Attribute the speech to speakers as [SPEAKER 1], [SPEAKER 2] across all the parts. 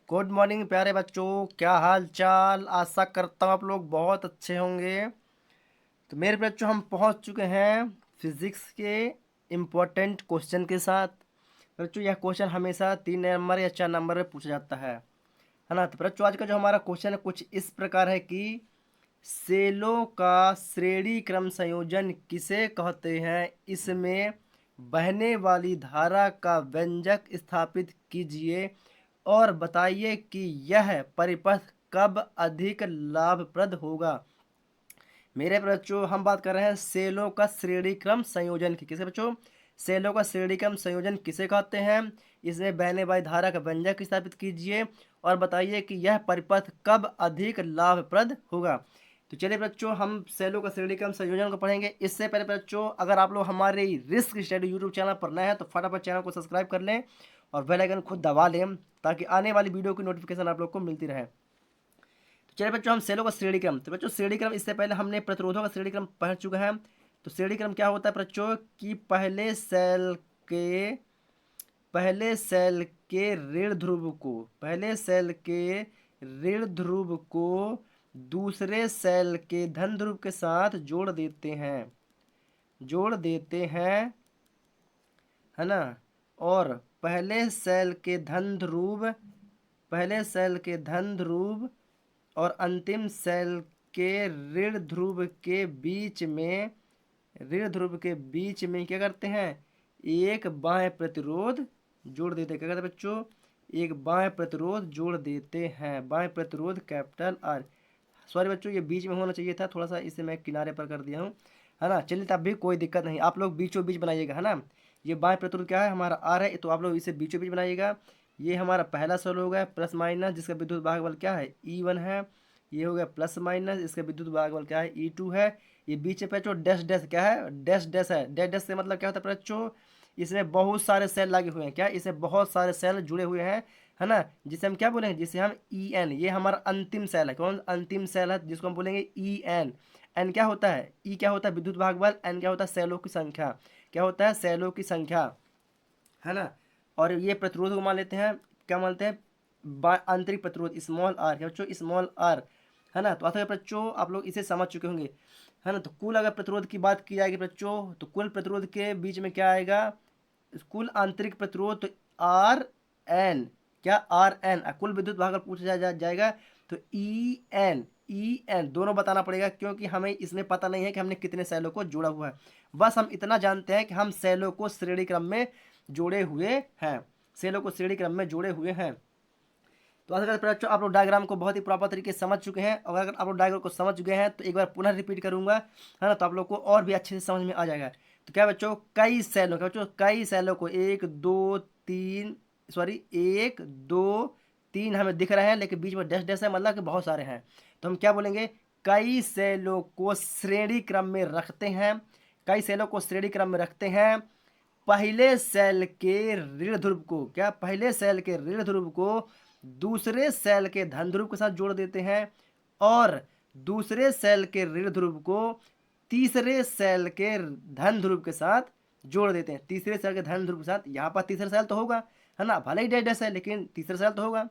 [SPEAKER 1] Good morning प्यारे बच्चों, क्या हाल चाल। आशा करता हूँ आप लोग बहुत अच्छे होंगे। तो मेरे बच्चों हम पहुँच चुके हैं फिजिक्स के इम्पोर्टेंट क्वेश्चन के साथ। बच्चों यह क्वेश्चन हमेशा 3 नंबर या 4 नंबर में पूछा जाता है ना। तो बच्चों आज का जो हमारा क्वेश्चन है कुछ इस प्रकार है कि सेलों का श्रेणी क्रम संयोजन किसे कहते हैं, इसमें बहने वाली धारा का व्यंजक स्थापित कीजिए और बताइए कि यह परिपथ कब अधिक लाभप्रद होगा। मेरे बच्चों हम बात कर रहे हैं सेलों का श्रेणी क्रम संयोजन की। किसे बच्चों? सेलों का श्रेणी क्रम संयोजन किसे कहते हैं, इसमें बहने वाली धारा का व्यंजक स्थापित कीजिए और बताइए कि यह परिपथ कब अधिक लाभप्रद होगा। तो चलिए बच्चों हम सेलों का श्रेणी क्रम संयोजन को पढ़ेंगे। इससे पहले बच्चों अगर आप लोग हमारे रिस्क स्टडी यूट्यूब चैनल पर नए हैं तो फटाफट चैनल को सब्सक्राइब कर लें और बेल आइकन खुद दबा लें ताकि आने वाली वीडियो की नोटिफिकेशन आप लोग को मिलती रहे। तो चलिए बच्चों हम सेलों का श्रेणी क्रम, तो बच्चों श्रेणी क्रम इससे पहले हमने प्रतिरोधों का श्रेणी क्रम पढ़ चुके हैं। तो श्रेणी क्रम क्या होता है बच्चों कि पहले सेल के ऋण ध्रुव को दूसरे सेल के धन ध्रुव के साथ जोड़ देते हैं है ना। और पहले सेल के धन ध्रुव और अंतिम सेल के ऋण ध्रुव के बीच में क्या करते हैं, एक बाह्य प्रतिरोध जोड़ देते हैं। क्या कहते हैं बच्चों? एक बाह्य प्रतिरोध जोड़ देते हैं, बाह्य प्रतिरोध कैपिटल आर। सॉरी बच्चों ये बीच में होना चाहिए था, थोड़ा सा इसे मैं किनारे पर कर दिया हूँ है ना। चलिए तब भी कोई दिक्कत नहीं, आप लोग बीचों बीच बनाइएगा है ना। ये बाह्य प्रतिरोध क्या है हमारा आर है, तो आप लोग इसे बीचों बीच बनाइएगा। ये हमारा पहला सेल हो गया प्लस माइनस, जिसका विद्युत भाग बल क्या है E1 है। ये हो गया प्लस माइनस, इसका विद्युत भाग बल क्या है E2 है। ये बीच में बच्चों डैश डैश क्या है, डैश डैश है। डैश डैश से मतलब क्या होता है बच्चों, इसमें बहुत सारे सेल लगे हुए हैं। क्या इसमें बहुत सारे सेल जुड़े हुए हैं है ना, जिसे हम क्या बोलेंगे, जिसे हम EN, ये हमारा अंतिम सेल है। कौन अंतिम सेल है जिसको हम बोलेंगे EN। एन क्या होता है, ई क्या होता है विद्युत भाग बल, एन क्या होता है सेलों की संख्या। क्या होता है सेलों की संख्या है ना। और ये प्रतिरोध को मान लेते हैं, क्या मानते हैं, आंतरिक प्रतिरोध स्मॉल आर। क्या बच्चों स्मॉल आर है ना। तो अतः बच्चों आप लोग इसे समझ चुके होंगे है ना। तो कुल अगर प्रतिरोध की बात की जाएगी बच्चों तो कुल प्रतिरोध के बीच में क्या आएगा, कुल आंतरिक प्रतिरोध तो आर एन, क्या आर एन। कुल विद्युत भाग पूछा जाएगा तो ई एन दोनों बताना पड़ेगा, क्योंकि हमें इसमें पता नहीं है कि हमने कितने सेलों को जोड़ा हुआ है। बस हम इतना जानते हैं कि हम सेलों को श्रेणी क्रम में जोड़े हुए हैं, सेलों को श्रेणी क्रम में जोड़े हुए हैं। तो आशा करते हैं बच्चों आप लोग डायग्राम को बहुत ही प्रॉपर तरीके से समझ चुके हैं। और अगर आप लोग डायग्राम को समझ चुके हैं तो एक बार पुनः रिपीट करूंगा है ना, तो आप लोग को और भी अच्छे से समझ में आ जाएगा। तो क्या बच्चों कई सेलों, क्या बच्चों कई सेलों को एक दो तीन हमें दिख रहे हैं, लेकिन बीच में डैश डैश है, मतलब कि बहुत सारे हैं। तो हम क्या बोलेंगे, कई सेलों को श्रेणी क्रम में रखते हैं, कई सेलों को श्रेणी क्रम में रखते हैं। पहले सेल के ऋण ध्रुव को, क्या पहले सेल के ऋण ध्रुव को दूसरे सेल के धन ध्रुव के साथ जोड़ देते हैं और दूसरे सेल के ऋण ध्रुव को तीसरे सेल के धन ध्रुव के साथ जोड़ देते हैं। तीसरे सेल के धन ध्रुव के साथ, यहाँ पर तीसरा सेल तो होगा है ना, भले ही डैश डैश है लेकिन तीसरा सेल तो होगा,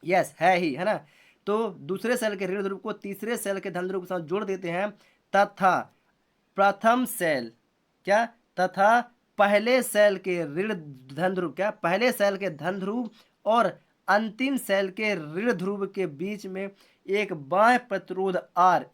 [SPEAKER 1] यस है ही है ना। तो दूसरे सेल के ऋण ध्रुव को तीसरे सेल के धन ध्रुव के साथ जोड़ देते हैं तथा प्रथम सेल, क्या तथा पहले सेल के ऋण धन ध्रुव, क्या पहले सेल के धन ध्रुव और अंतिम सेल के ऋण ध्रुव के बीच में एक बाह्य प्रतिरोध आर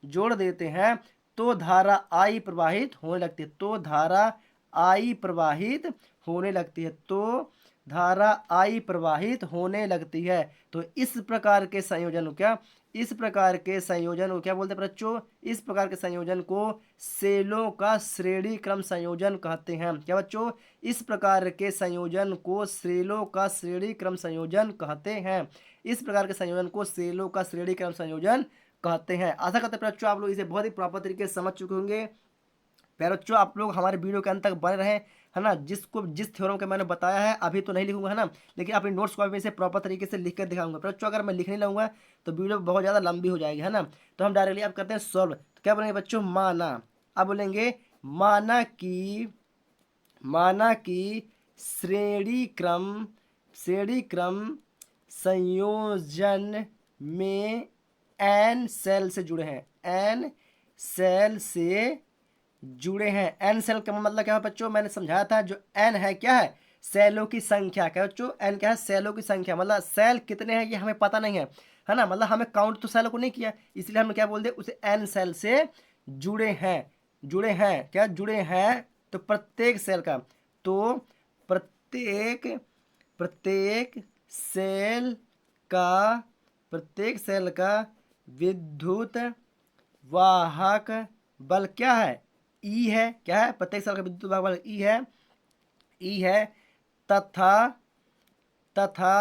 [SPEAKER 1] जोड़ देते हैं तो धारा आई प्रवाहित होने लगती है। तो धारा आई प्रवाहित होने लगती है, तो धारा आई प्रवाहित होने लगती है। तो इस प्रकार के संयोजन को क्या, इस प्रकार के संयोजन को क्या बोलते हैं बच्चों, इस प्रकार के संयोजन को सेलों का श्रेणी क्रम संयोजन कहते हैं। क्या बच्चों, इस प्रकार के संयोजन को सेलों का श्रेणी क्रम संयोजन कहते हैं। इस प्रकार के संयोजन को सेलों का श्रेणी क्रम संयोजन कहते हैं। आशा करते हैं बच्चों आप लोग इसे बहुत ही प्रॉपर तरीके से समझ चुके होंगे। प्यारे बच्चों आप लोग हमारे वीडियो के अंत तक बने रहें है ना। जिस थ्योरम के मैंने बताया है अभी तो नहीं लिखूंगा है ना, लेकिन अपनी नोट्स को मैं इसे प्रॉपर तरीके से लिख कर दिखाऊंगा। पर बच्चों अगर मैं लिखने लगूंगा तो वीडियो बहुत ज़्यादा लंबी हो जाएगी है ना। तो हम डायरेक्टली अब करते हैं सॉल्व। तो क्या बोलेंगे बच्चों, माना, अब बोलेंगे माना कि श्रेणी क्रम श्रेणी क्रम संयोजन में एन सेल से जुड़े हैं, एन सेल से जुड़े हैं। एन सेल का मतलब क्या है बच्चों, मैंने समझाया था, जो एन है क्या है, सेलों की संख्या। क्या बच्चों, एन क्या है, सेलों की संख्या, मतलब सेल कितने हैं ये हमें पता नहीं है ना, मतलब हमें काउंट तो सेलों को नहीं किया, इसलिए हम क्या बोल दे, उसे एन सेल से जुड़े हैं, जुड़े हैं, क्या जुड़े हैं, तो प्रत्येक सेल का, तो प्रत्येक प्रत्येक सेल का प्रत्येक सेल का विद्युत वाहक बल क्या है, ई है। क्या है, प्रत्येक सेल का विद्युत वाहक बल ई है, ई है, तथा तथा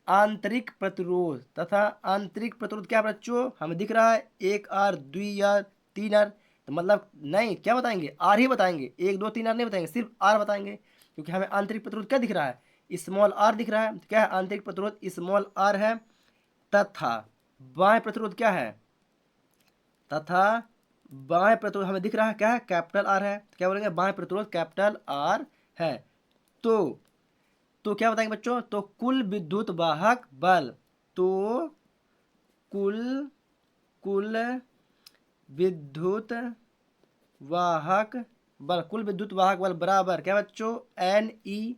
[SPEAKER 1] आंतरिक प्रतिरोध, तथा आंतरिक प्रतिरोध क्या है बच्चों, हमें दिख रहा है 1R 2R 3R, तो मतलब नहीं, क्या बताएंगे, आर ही बताएंगे, 1 2 3 आर नहीं बताएंगे, सिर्फ आर बताएंगे, क्योंकि हमें आंतरिक प्रतिरोध क्या दिख रहा है, स्मॉल आर दिख रहा है, तो क्या है, आंतरिक प्रतिरोध स्मॉल आर है। तथा बाह्य प्रतिरोध क्या है, तथा बाह्य प्रतिरोध हमें दिख रहा है क्या है, कैपिटल आर है, क्या बोलेंगे, बाह्य प्रतिरोध कैपिटल आर है। तो क्या बताएंगे बच्चों, तो कुल विद्युत वाहक बल, तो कुल कुल विद्युत वाहक बल, कुल विद्युत वाहक बल बराबर क्या बच्चों, एन ई,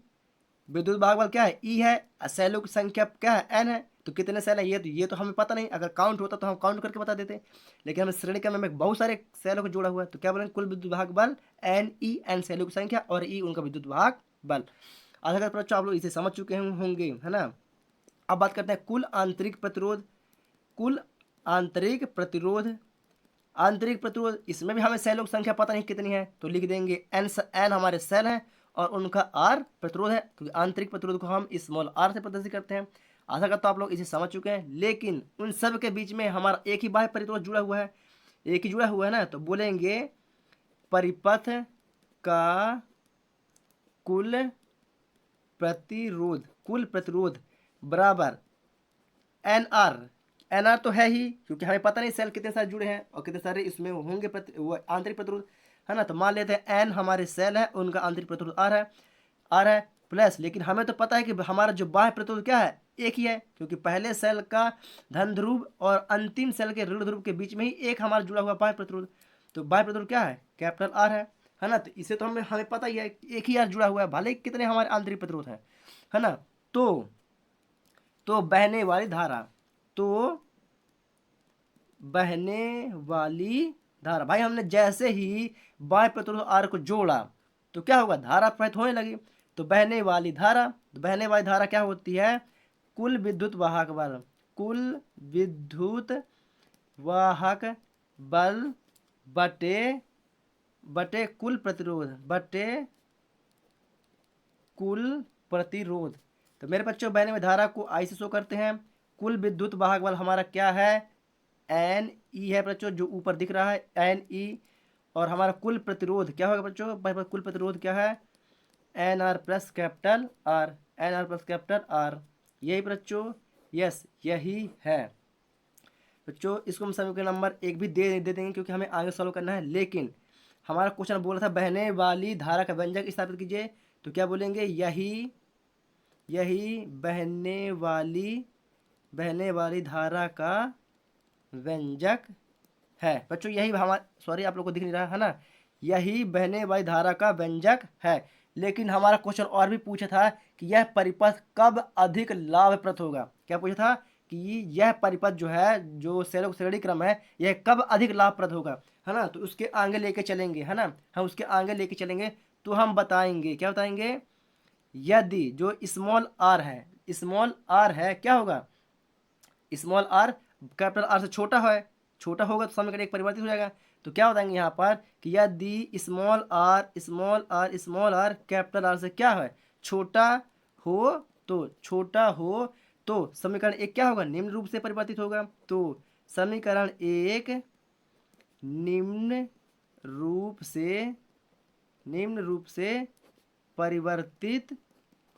[SPEAKER 1] विद्युत भाग बल क्या है, ई है, सेलों की संख्या क्या है, एन है, तो कितने सेल है ये तो हमें पता नहीं, अगर काउंट होता तो हम काउंट करके बता देते, लेकिन हमें श्रेणी क्रम में बहुत सारे सेलों को जोड़ा हुआ है, तो क्या बोलेंगे, कुल विद्युत भाग बल एन ई, एन सेलों की संख्या और ई उनका विद्युत भाग बल। आशा करता हूं बच्चों आप लोग इसे समझ चुके होंगे, है ना। अब बात करते हैं कुल आंतरिक प्रतिरोध, कुल आंतरिक प्रतिरोध, आंतरिक प्रतिरोध, इसमें भी हमें सेलों की संख्या पता नहीं कितनी है, तो लिख देंगे एन, एन हमारे सेल हैं और उनका आर प्रतिरोध है, क्योंकि आंतरिक प्रतिरोध को हम स्मॉल आर से प्रदर्शित करते हैं। आशा करता हूं आप लोग इसे समझ चुके हैं, लेकिन उन सब के बीच में हमारा एक ही बाह्य प्रतिरोध जुड़ा हुआ है, एक ही जुड़ा हुआ है ना, तो बोलेंगे परिपथ का कुल प्रतिरोध, कुल प्रतिरोध बराबर एन आर, एन आर तो है ही, क्योंकि हमें पता नहीं सेल कितने सारे जुड़े हैं और कितने सारे इसमें होंगे वो आंतरिक प्रतिरोध, है ना, तो मान लेते हैं एन हमारे सेल है, उनका आंतरिक प्रतिरोध आर है, आर है प्लस, लेकिन हमें तो पता है कि हमारा जो बाह्य प्रतिरोध क्या है, एक ही है, क्योंकि पहले सेल का धन ध्रुव और अंतिम सेल के ऋण ध्रुव के बीच में ही एक हमारा जुड़ा हुआ बाह्य प्रतिरोध, तो बाह्य प्रतिरोध क्या है, कैपिटल आर है ना, तो इसे तो हमें पता ही है, एक ही आर जुड़ा हुआ है, भले ही कितने हमारे आंतरिक प्रतिरोध है ना। तो बहने वाली धारा, तो बहने वाली धारा, भाई हमने जैसे ही बाह्य प्रतिरोध आर को जोड़ा तो क्या होगा, धारा प्रवाहित होने लगी, तो बहने वाली धारा, तो बहने वाली धारा क्या होती है, कुल विद्युत वाहक बल, कुल विद्युत वाहक बल बटे बटे कुल प्रतिरोध, बटे कुल प्रतिरोध। तो मेरे बच्चों बहने वाली धारा को आई से शो करते हैं, कुल विद्युत वाहक बल हमारा क्या है, एन ई है बच्चों, जो ऊपर दिख रहा है एन ई, और हमारा कुल प्रतिरोध क्या होगा बच्चों, कुल प्रतिरोध क्या है, N R plus capital R, N R plus capital R, यही बच्चों, यस यही है बच्चों। इसको हम समीकरण नंबर 1 भी दे देंगे, क्योंकि हमें आगे सॉल्व करना है, लेकिन हमारा क्वेश्चन बोला था बहने वाली धारा का व्यंजक स्थापित कीजिए, तो क्या बोलेंगे, यही यही बहने वाली धारा का व्यंजक है बच्चों, यही हमारा, सॉरी आप लोग को दिख नहीं रहा है ना, यही बहने वाली धारा का व्यंजक है। लेकिन हमारा क्वेश्चन और भी पूछा था कि यह परिपथ कब अधिक लाभप्रद होगा, क्या पूछा था कि यह परिपथ जो है, जो श्रेणी क्रम है, यह कब अधिक लाभप्रद होगा, है ना, तो उसके आगे लेके चलेंगे, है ना, हम उसके आगे लेके चलेंगे, तो हम बताएंगे, क्या बताएंगे, यदि जो स्मॉल आर है क्या होगा, स्मॉल आर कैपिटल आर से छोटा है, छोटा होगा तो समीकरण एक परिवर्तित हो जाएगा, तो क्या बताएंगे यहाँ पर कि यदि स्मॉल आर कैपिटल आर से क्या है, छोटा हो, तो समीकरण एक क्या होगा, निम्न रूप से परिवर्तित होगा, तो समीकरण एक निम्न रूप से परिवर्तित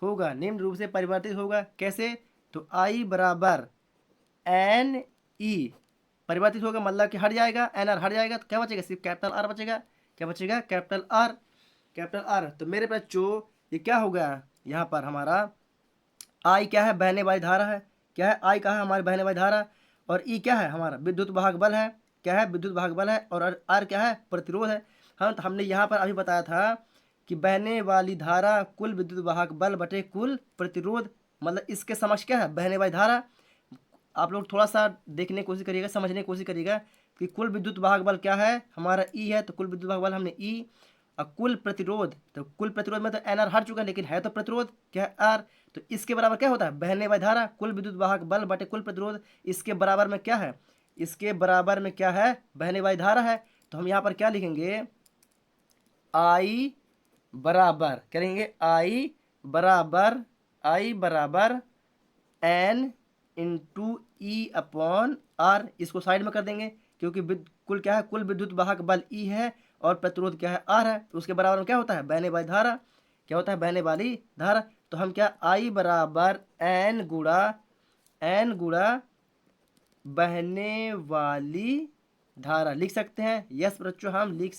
[SPEAKER 1] होगा, निम्न रूप से परिवर्तित होगा, कैसे, तो आई बराबर एन ई परिवर्तित होगा, मतलब कि हट जाएगा, एन आर हट जाएगा, तो क्या बचेगा, सिर्फ कैपिटल आर बचेगा, क्या बचेगा, कैपिटल आर। तो मेरे बच्चों ये क्या होगा यहाँ पर हमारा आई क्या है, बहने वाली धारा है, क्या है, आई क्या है, हमारी बहने वाली धारा, और ई क्या है, हमारा विद्युत वाहक बल है, क्या है, विद्युत वाहक बल है, और आर क्या है, प्रतिरोध है। हाँ, तो हमने यहाँ पर अभी बताया था कि बहने वाली धारा कुल विद्युत वाहक बल बटे कुल प्रतिरोध, मतलब इसके समक्ष क्या है, बहने वाली धारा। आप लोग थोड़ा सा देखने की कोशिश करिएगा, समझने की कोशिश करिएगा कि कुल विद्युत वाहक बल क्या है, हमारा ई है, तो कुल विद्युत वाहक बल हमने ई, और कुल प्रतिरोध, तो कुल प्रतिरोध में तो एन आर हट चुका है, लेकिन है तो प्रतिरोध क्या है, आर, तो इसके बराबर क्या होता है, बहने वाली धारा कुल विद्युत वाहक बल बटे कुल प्रतिरोध, इसके बराबर में क्या है, इसके बराबर में क्या है, बहने वाली धारा है। तो हम यहाँ पर क्या लिखेंगे, आई बराबर क्या लिखेंगे, आई बराबर N into E upon R, इसको साइड में कर देंगे क्योंकि कुल क्या है, कुल विद्युत वाहक बल ई है और प्रतिरोध क्या है, आर है, तो उसके बराबर में क्या होता है, बहने वाली धारा, क्या होता है, बहने वाली धारा। तो हम क्या, आई बराबर एन गुणा बहने वाली धारा लिख सकते हैं। यस बच्चों, हम लिख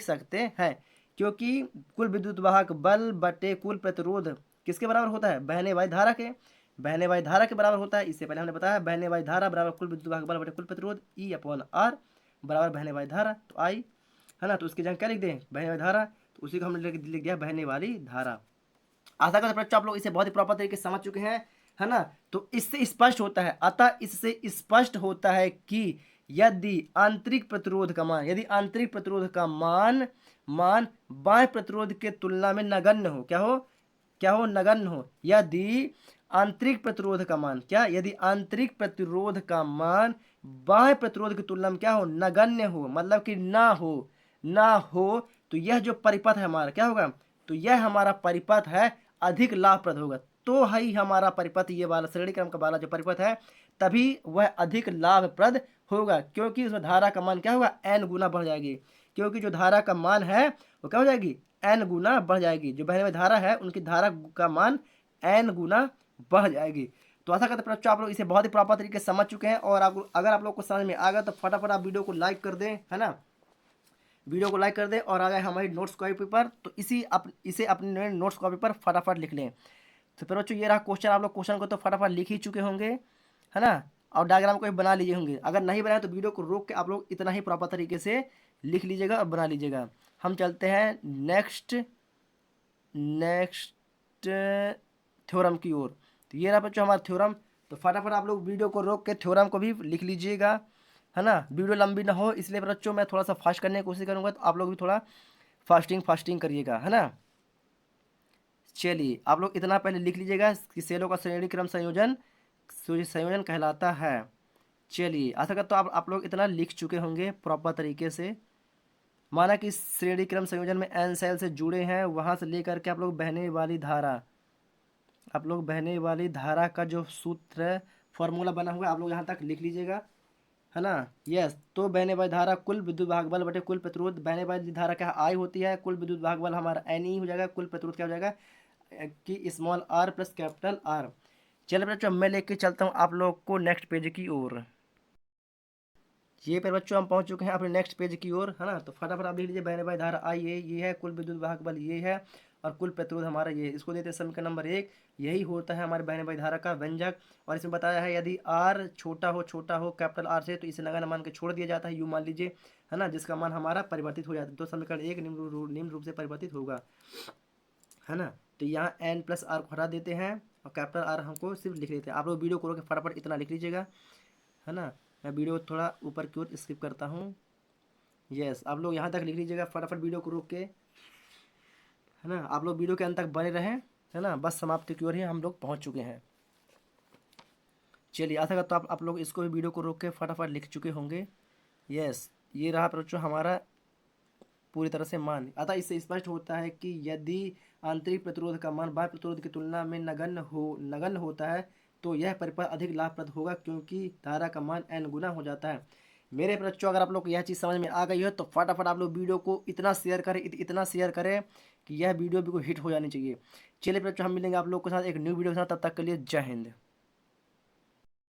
[SPEAKER 1] सकते हैं, क्योंकि कुल विद्युत वाहक बल बटे कुल प्रतिरोध किसके बराबर होता है, बहने वाली धारा के, बहने वाली धारा के बराबर होता है। इससे पहले हमने बताया बहने वाली धारा बराबर कुल विद्युत वाहक बल बटे कुल प्रतिरोध, ई अपॉन आर बराबर बहने वाली धारा, तो आई है ना, तो उसकी जगह क्या लिख दें, बहने वाली धारा, तो उसी को हमने लिख दिया बहने वाली धारा। आशा करते बच्चों आप लोग इसे बहुत ही प्रॉपर तरीके से समझ चुके हैं, है ना। तो इससे स्पष्ट होता है, अतः इससे स्पष्ट होता है कि यदि आंतरिक प्रतिरोध का मान, बाह्य प्रतिरोध के तुलना में नगण्य हो, क्या हो, नगण्य हो। यदि आंतरिक प्रतिरोध का मान, क्या, यदि आंतरिक प्रतिरोध का मान बाह्य प्रतिरोध की तुलना में क्या हो, नगण्य हो, मतलब कि ना हो, तो यह जो परिपथ है हमारा क्या होगा, तो यह हमारा परिपथ है अधिक लाभप्रद होगा। तो ही हमारा परिपथ ये वाला श्रेणी क्रम का वाला जो परिपथ है, तभी वह अधिक लाभप्रद होगा, क्योंकि उसमें धारा का मान क्या होगा, n गुना बढ़ जाएगी, क्योंकि जो धारा का मान है वो क्या हो जाएगी, n गुना बढ़ जाएगी। जो बहने में धारा है उनकी धारा का मान n गुना बढ़ जाएगी। तो ऐसा करते बच्चों आप लोग इसे बहुत ही प्रॉपर तरीके से समझ चुके हैं, और अगर आप लोग को समझ में आ गया तो फटाफट आप वीडियो को लाइक कर दें, है ना, वीडियो को लाइक कर दें, और आ गए हमारी नोट्स कॉपी पर, तो इसे अपने नोट्स कॉपी पर फटाफट लिख लें। तो फिर बच्चों ये रहा क्वेश्चन, आप लोग क्वेश्चन को तो फटाफट लिख ही चुके होंगे, है ना, और डायग्राम को भी बना लीजिए होंगे। अगर नहीं बनाए तो वीडियो को रोक के आप लोग इतना ही प्रॉपर तरीके से लिख लीजिएगा और बना लीजिएगा। हम चलते हैं नेक्स्ट थ्योरम की ओर। तो ये रहा बच्चों हमारा थ्योरम, तो फटाफट आप लोग वीडियो को रोक के थ्योरम को भी लिख लीजिएगा, है ना। वीडियो लंबी ना हो इसलिए बच्चों मैं थोड़ा सा फास्ट करने की कोशिश करूँगा, तो आप लोग भी थोड़ा फास्टिंग करिएगा, है ना। चलिए आप लोग इतना पहले लिख लीजिएगा कि सेलों का श्रेणी क्रम संयोजन कहलाता है। चलिए आशा करता हूँ आप लोग इतना लिख चुके होंगे प्रॉपर तरीके से। माना कि श्रेणी क्रम संयोजन में एन सेल से जुड़े हैं, वहाँ से लेकर के आप लोग बहने वाली धारा का जो सूत्र फॉर्मूला बना हुआ है आप लोग यहाँ तक लिख लीजिएगा, है ना। यस, तो बहने वाली धारा कुल विद्युत वाहक बल बटे कुल प्रतिरोध, बहने वाली धारा क्या आई होती है, कुल विद्युत वाहक बल हमारा एन ई हो जाएगा, कुल प्रतिरोध क्या हो जाएगा कि small R plus capital R. चलिए बच्चों मैं लेके चलता हूँ आप लोग को नेक्स्ट पेज की ओर। ये पर बच्चों हम पहुंच चुके हैं अपने नेक्स्ट पेज की ओर, है ना। तो फटाफट आप लिख लीजिए बहने वाली धारा आई ये है, कुल विद्युत वाहक बल ये है, और कुल प्रतिरोध हमारा ये है। इसको देते हैं समीकरण नंबर 1। यही होता है हमारे बहने वाली धारा का व्यंजक, और इसमें बताया है यदि आर छोटा हो कैपिटल आर से, तो इसे नगण्य मान के छोड़ दिया जाता है, यू मान लीजिए, है ना, जिसका मान हमारा परिवर्तित हो जाता है। तो समीकरण 1 निम्न रूप से परिवर्तित होगा, है ना। तो यहाँ एन प्लस आर को हटा देते हैं और कैपिटल आर हमको सिर्फ लिख लेते हैं। आप लोग वीडियो को रोक के फटाफट इतना लिख लीजिएगा, है ना। मैं वीडियो थोड़ा ऊपर की ओर स्किप करता हूँ। यस, आप लोग यहाँ तक लिख लीजिएगा फटाफट वीडियो को रोक के, है ना। आप लोग वीडियो के अंत तक बने रहें, है ना। बस समाप्ति की ओर ही हम लोग पहुँच चुके हैं। चलिए आशा करता हूँ आप लोग इसको भी वीडियो को रोक के फटाफट लिख चुके होंगे। यस, ये रहा बच्चों हमारा पूरी तरह से मान। अतः इससे स्पष्ट होता है कि यदि आंतरिक प्रतिरोध का मान बाह्य प्रतिरोध की तुलना में नगण्य होता है, तो यह परिपथ अधिक लाभप्रद होगा, क्योंकि धारा का मान n गुना हो जाता है। मेरे बच्चों अगर आप लोग को यह चीज़ समझ में आ गई है तो फटाफट आप लोग वीडियो को इतना शेयर करें कि यह वीडियो भी को हिट हो जानी चाहिए। चलिए बच्चों हम मिलेंगे आप लोग के साथ एक न्यू वीडियो के साथ, तब तक के लिए जय हिंद।